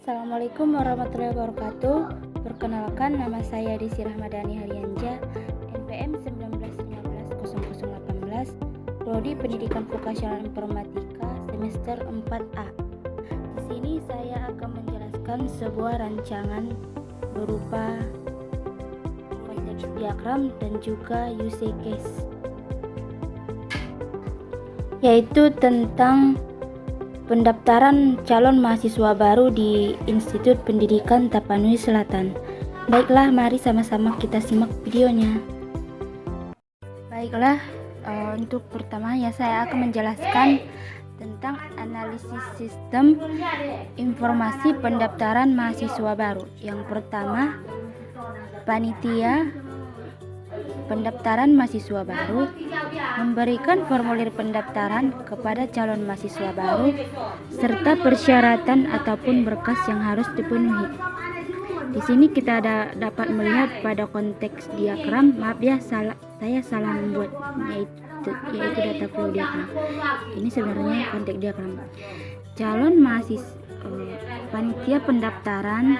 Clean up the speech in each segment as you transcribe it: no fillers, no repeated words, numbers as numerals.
Assalamualaikum warahmatullahi wabarakatuh. Perkenalkan, nama saya Desi Rahmadani Haryanja, NPM 19150018, Prodi Pendidikan Vokasional Informatika semester 4A. Di sini saya akan menjelaskan sebuah rancangan berupa konteks diagram dan juga use case, yaitu tentang pendaftaran calon mahasiswa baru di Institut Pendidikan Tapanuli Selatan. Baiklah, mari sama-sama kita simak videonya. Baiklah, untuk pertamanya saya akan menjelaskan tentang analisis sistem informasi pendaftaran mahasiswa baru. Yang pertama, panitia pendaftaran mahasiswa baru memberikan formulir pendaftaran kepada calon mahasiswa baru serta persyaratan ataupun berkas yang harus dipenuhi. Di sini kita dapat melihat pada konteks diagram, maaf ya, saya salah membuat yaitu data flow diagram. Ini sebenarnya konteks diagram. Calon mahasiswa panitia pendaftaran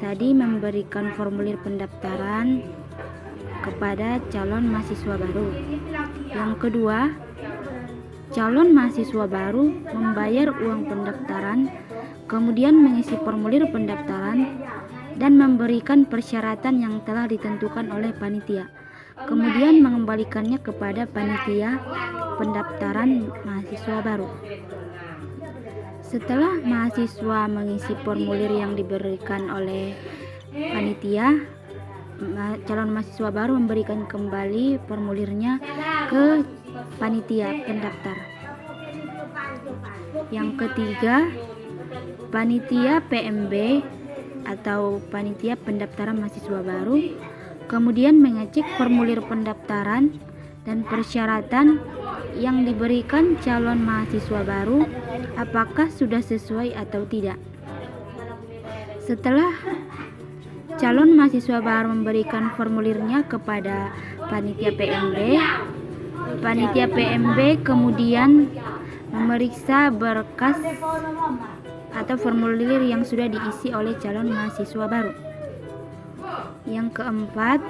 tadi memberikan formulir pendaftaran kepada calon mahasiswa baru. Yang kedua, calon mahasiswa baru membayar uang pendaftaran, kemudian mengisi formulir pendaftaran dan memberikan persyaratan yang telah ditentukan oleh panitia, kemudian mengembalikannya kepada panitia pendaftaran mahasiswa baru. Setelah mahasiswa mengisi formulir yang diberikan oleh panitia, calon mahasiswa baru memberikan kembali formulirnya ke panitia pendaftar. Yang ketiga, panitia PMB atau panitia pendaftaran mahasiswa baru kemudian mengecek formulir pendaftaran dan persyaratan yang diberikan calon mahasiswa baru apakah sudah sesuai atau tidak. Setelah calon mahasiswa baru memberikan formulirnya kepada panitia PMB kemudian memeriksa berkas atau formulir yang sudah diisi oleh calon mahasiswa baru. Yang keempat,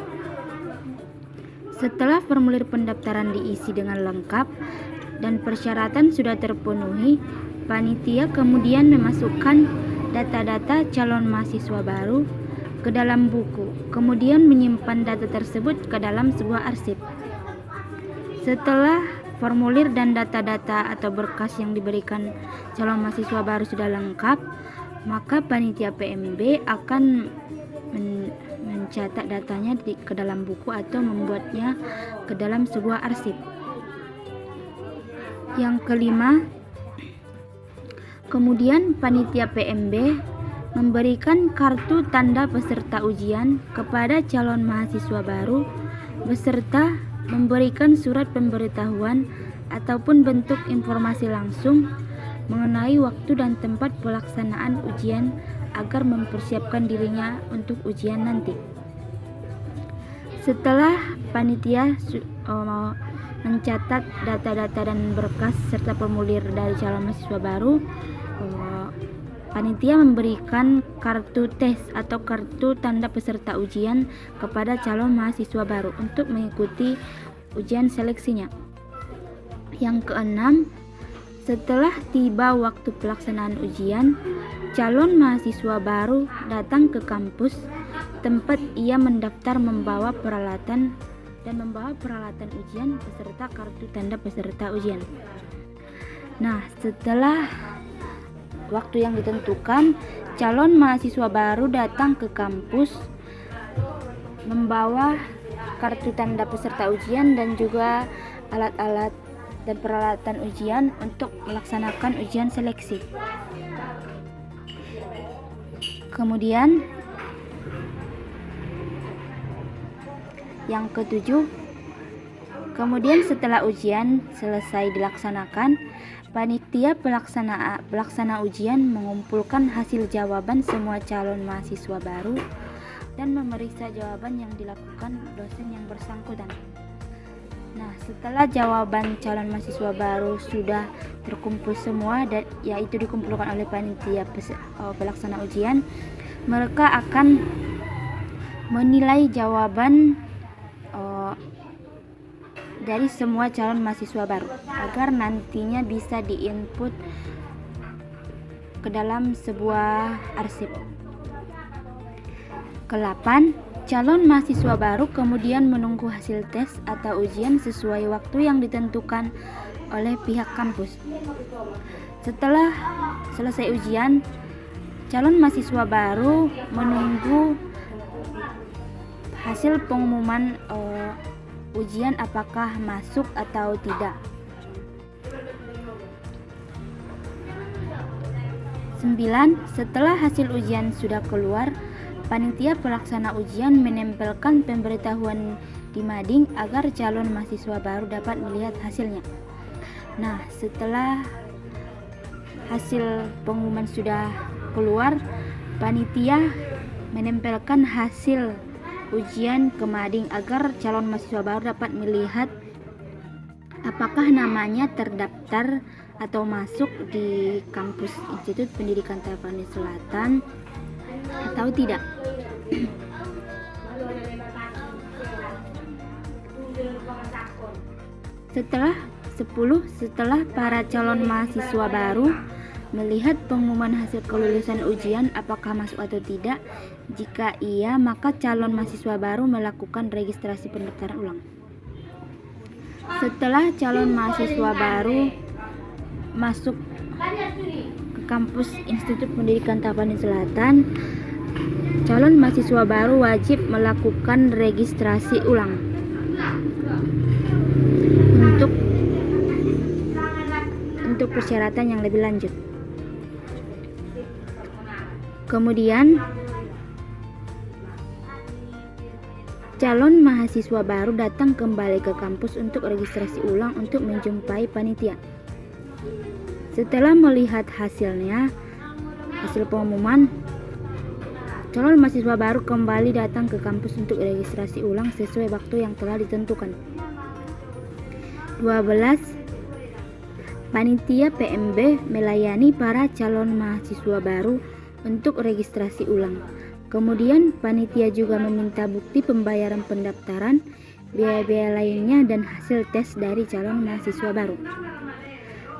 setelah formulir pendaftaran diisi dengan lengkap dan persyaratan sudah terpenuhi, panitia kemudian memasukkan data-data calon mahasiswa baru ke dalam buku, kemudian menyimpan data tersebut ke dalam sebuah arsip. Setelah formulir dan data-data atau berkas yang diberikan calon mahasiswa baru sudah lengkap, maka panitia PMB akan mencatat datanya ke dalam buku atau membuatnya ke dalam sebuah arsip. Yang kelima, kemudian panitia PMB memberikan kartu tanda peserta ujian kepada calon mahasiswa baru beserta memberikan surat pemberitahuan ataupun bentuk informasi langsung mengenai waktu dan tempat pelaksanaan ujian agar mempersiapkan dirinya untuk ujian nanti. Setelah panitia mencatat data-data dan berkas serta formulir dari calon mahasiswa baru, panitia memberikan kartu tes atau kartu tanda peserta ujian kepada calon mahasiswa baru untuk mengikuti ujian seleksinya. Yang keenam, setelah tiba waktu pelaksanaan ujian, calon mahasiswa baru datang ke kampus tempat ia mendaftar membawa peralatan ujian beserta kartu tanda peserta ujian. Nah, setelah waktu yang ditentukan, calon mahasiswa baru datang ke kampus membawa kartu tanda peserta ujian dan juga alat-alat dan peralatan ujian untuk melaksanakan ujian seleksi. Kemudian yang ketujuh, kemudian setelah ujian selesai dilaksanakan, panitia pelaksana ujian mengumpulkan hasil jawaban semua calon mahasiswa baru dan memeriksa jawaban yang dilakukan dosen yang bersangkutan. Nah, setelah jawaban calon mahasiswa baru sudah terkumpul semua, yaitu dikumpulkan oleh panitia pelaksana ujian, mereka akan menilai jawaban dari semua calon mahasiswa baru agar nantinya bisa diinput ke dalam sebuah arsip. Ke-8, calon mahasiswa baru kemudian menunggu hasil tes atau ujian sesuai waktu yang ditentukan oleh pihak kampus. Setelah selesai ujian, calon mahasiswa baru menunggu hasil pengumuman ujian apakah masuk atau tidak. 9. Setelah hasil ujian sudah keluar, panitia pelaksana ujian menempelkan pemberitahuan di mading agar calon mahasiswa baru dapat melihat hasilnya. Nah, setelah hasil pengumuman sudah keluar, panitia menempelkan hasil ujian ke mading agar calon mahasiswa baru dapat melihat apakah namanya terdaftar atau masuk di kampus Institut Pendidikan Tapanuli Selatan atau tidak. Setelah para calon mahasiswa baru melihat pengumuman hasil kelulusan ujian apakah masuk atau tidak. Jika iya, maka calon mahasiswa baru melakukan registrasi pendaftaran ulang. Setelah calon mahasiswa baru masuk ke kampus Institut Pendidikan Tapanuli Selatan, calon mahasiswa baru wajib melakukan registrasi ulang untuk persyaratan yang lebih lanjut. Kemudian calon mahasiswa baru datang kembali ke kampus untuk registrasi ulang untuk menjumpai panitia. Setelah melihat hasil pengumuman, calon mahasiswa baru kembali datang ke kampus untuk registrasi ulang sesuai waktu yang telah ditentukan. 12. Panitia PMB melayani para calon mahasiswa baru untuk registrasi ulang. Kemudian panitia juga meminta bukti pembayaran pendaftaran, biaya-biaya lainnya, dan hasil tes dari calon mahasiswa baru.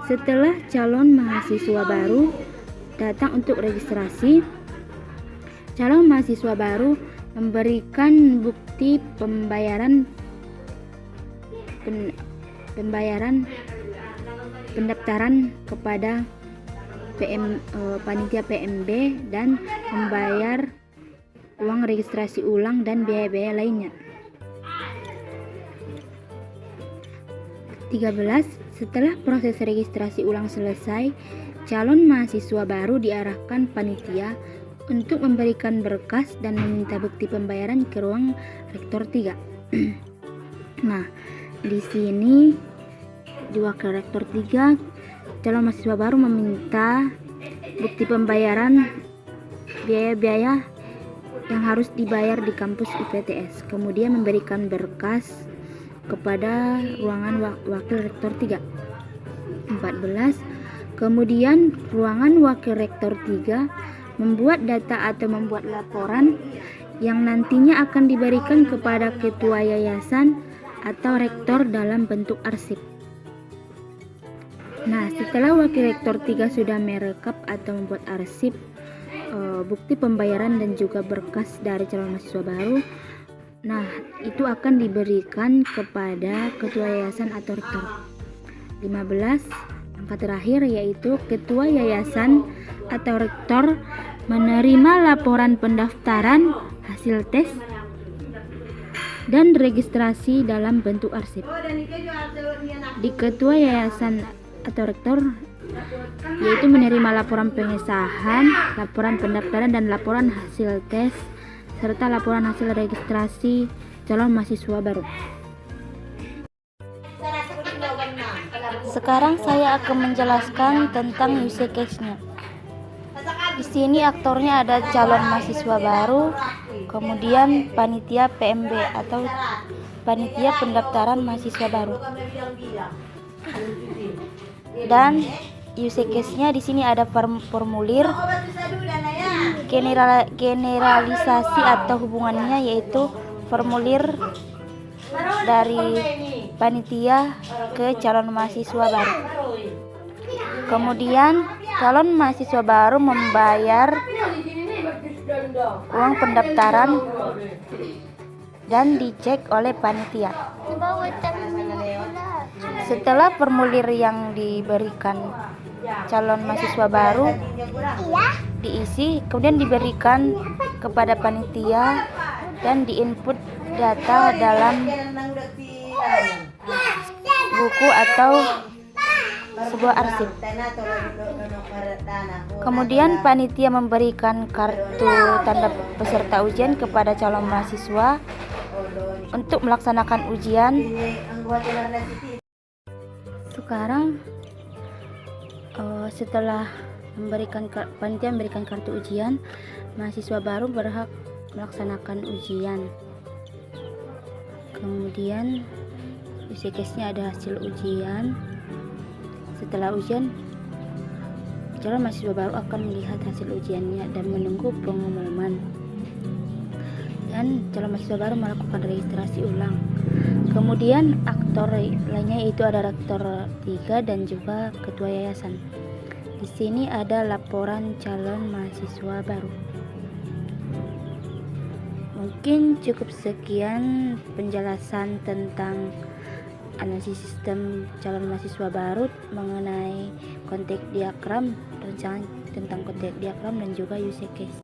Setelah calon mahasiswa baru datang untuk registrasi, calon mahasiswa baru memberikan bukti pembayaran pendaftaran kepada panitia PMB dan membayar uang registrasi ulang dan biaya-biaya lainnya. 13. Setelah proses registrasi ulang selesai, calon mahasiswa baru diarahkan panitia untuk memberikan berkas dan meminta bukti pembayaran ke ruang rektor 3. Nah, di sini di wakil rektor 3, calon mahasiswa baru meminta bukti pembayaran biaya-biaya yang harus dibayar di kampus IPTS, kemudian memberikan berkas kepada ruangan wakil rektor 3. 14. Kemudian ruangan wakil rektor 3 membuat data atau membuat laporan yang nantinya akan diberikan kepada ketua yayasan atau rektor dalam bentuk arsip. Nah, setelah wakil rektor 3 sudah merekap atau membuat arsip bukti pembayaran dan juga berkas dari calon mahasiswa baru, nah itu akan diberikan kepada ketua yayasan atau rektor. 15. Angka terakhir yaitu ketua yayasan atau rektor menerima laporan pendaftaran, hasil tes, dan registrasi dalam bentuk arsip. Di ketua yayasan atau rektor yaitu menerima laporan pengesahan, laporan pendaftaran, dan laporan hasil tes serta laporan hasil registrasi calon mahasiswa baru. Sekarang saya akan menjelaskan tentang use case-nya. Di sini aktornya ada calon mahasiswa baru, kemudian panitia PMB atau panitia pendaftaran mahasiswa baru. Dan use case-nya di sini ada formulir generalisasi atau hubungannya, yaitu formulir dari panitia ke calon mahasiswa baru. Kemudian calon mahasiswa baru membayar uang pendaftaran dan dicek oleh panitia. Setelah formulir yang diberikan calon mahasiswa baru diisi, kemudian diberikan kepada panitia dan diinput data dalam buku atau sebuah arsip. Kemudian panitia memberikan kartu tanda peserta ujian kepada calon mahasiswa untuk melaksanakan ujian. Sekarang setelah panitia memberikan kartu ujian, mahasiswa baru berhak melaksanakan ujian. Kemudian use case-nya ada hasil ujian. Setelah ujian, calon mahasiswa baru akan melihat hasil ujiannya dan menunggu pengumuman. Dan calon mahasiswa baru melakukan registrasi ulang. Kemudian aktor lainnya yaitu ada rektor 3 dan juga ketua yayasan. Di sini ada laporan calon mahasiswa baru. Mungkin cukup sekian penjelasan tentang analisis sistem calon mahasiswa baru mengenai konteks diagram, rencana tentang konteks diagram dan juga use case.